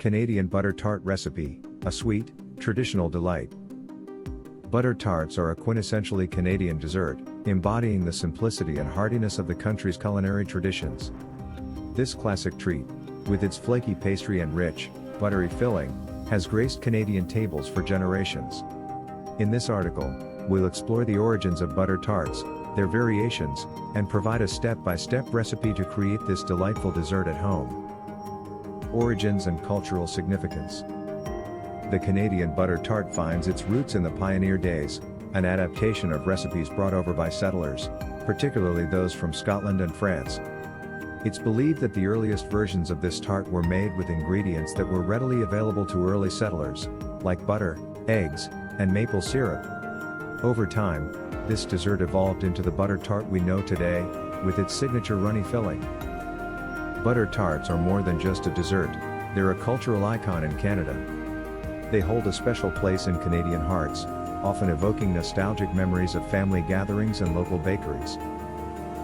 Canadian butter tart recipe, a sweet, traditional delight. Butter tarts are a quintessentially Canadian dessert, embodying the simplicity and heartiness of the country's culinary traditions. This classic treat, with its flaky pastry and rich, buttery filling, has graced Canadian tables for generations. In this article, we'll explore the origins of butter tarts, their variations, and provide a step-by-step recipe to create this delightful dessert at home. Origins and cultural significance. The Canadian butter tart finds its roots in the pioneer days, an adaptation of recipes brought over by settlers, particularly those from Scotland and France. It's believed that the earliest versions of this tart were made with ingredients that were readily available to early settlers, like butter, eggs, and maple syrup. Over time, this dessert evolved into the butter tart we know today, with its signature runny filling. Butter tarts are more than just a dessert, they're a cultural icon in Canada. They hold a special place in Canadian hearts, often evoking nostalgic memories of family gatherings and local bakeries.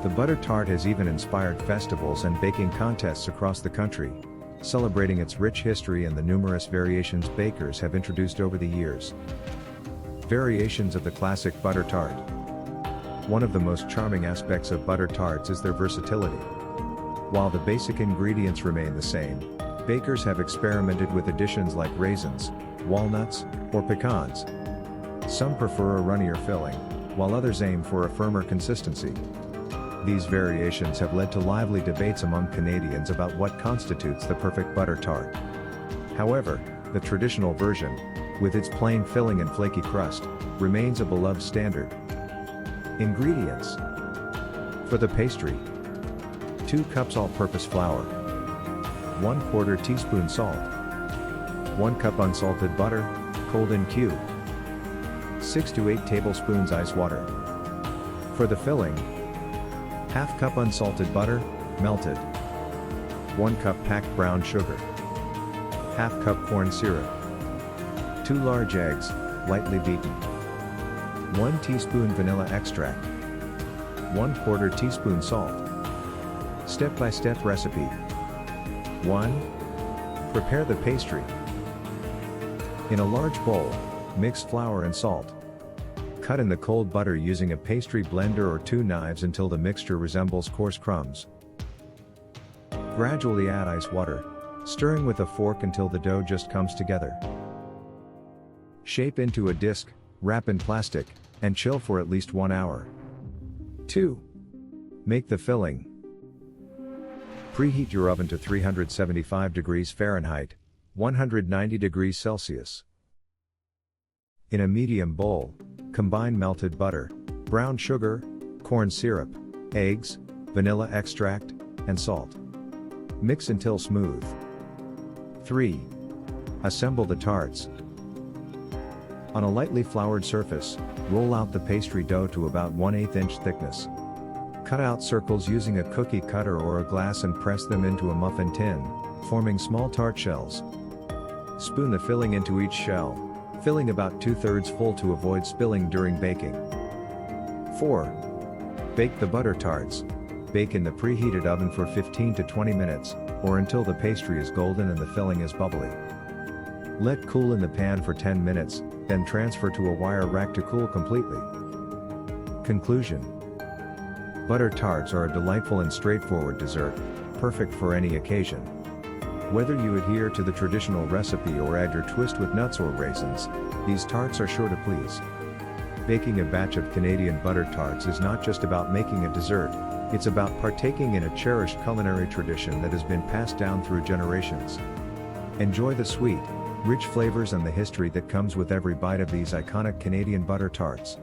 The butter tart has even inspired festivals and baking contests across the country, celebrating its rich history and the numerous variations bakers have introduced over the years. Variations of the classic butter tart. One of the most charming aspects of butter tarts is their versatility. While the basic ingredients remain the same, bakers have experimented with additions like raisins, walnuts, or pecans. Some prefer a runnier filling, while others aim for a firmer consistency. These variations have led to lively debates among Canadians about what constitutes the perfect butter tart. However, the traditional version, with its plain filling and flaky crust, remains a beloved standard. Ingredients. For the pastry: 2 cups all-purpose flour, 1/4 teaspoon salt, 1 cup unsalted butter, cold in cube, 6 to 8 tablespoons ice water. For the filling: 1/2 cup unsalted butter, melted, 1 cup packed brown sugar, 1/2 cup corn syrup, 2 large eggs, lightly beaten, 1 teaspoon vanilla extract, 1/4 teaspoon salt. Step-by-step recipe. 1. Prepare the pastry. In a large bowl, mix flour and salt. Cut in the cold butter using a pastry blender or 2 knives until the mixture resembles coarse crumbs. Gradually add ice water, stirring with a fork until the dough just comes together. Shape into a disc, wrap in plastic, and chill for at least 1 hour. 2. Make the filling. Preheat your oven to 375 degrees Fahrenheit, 190 degrees Celsius. In a medium bowl, combine melted butter, brown sugar, corn syrup, eggs, vanilla extract, and salt. Mix until smooth. 3. Assemble the tarts. On a lightly floured surface, roll out the pastry dough to about 1/8 inch thickness. Cut out circles using a cookie cutter or a glass and press them into a muffin tin, forming small tart shells. Spoon the filling into each shell, filling about 2/3 full to avoid spilling during baking. 4. Bake the butter tarts. Bake in the preheated oven for 15 to 20 minutes, or until the pastry is golden and the filling is bubbly. Let cool in the pan for 10 minutes, then transfer to a wire rack to cool completely. Conclusion. Butter tarts are a delightful and straightforward dessert, perfect for any occasion. Whether you adhere to the traditional recipe or add your twist with nuts or raisins, these tarts are sure to please. Baking a batch of Canadian butter tarts is not just about making a dessert, it's about partaking in a cherished culinary tradition that has been passed down through generations. Enjoy the sweet, rich flavors and the history that comes with every bite of these iconic Canadian butter tarts.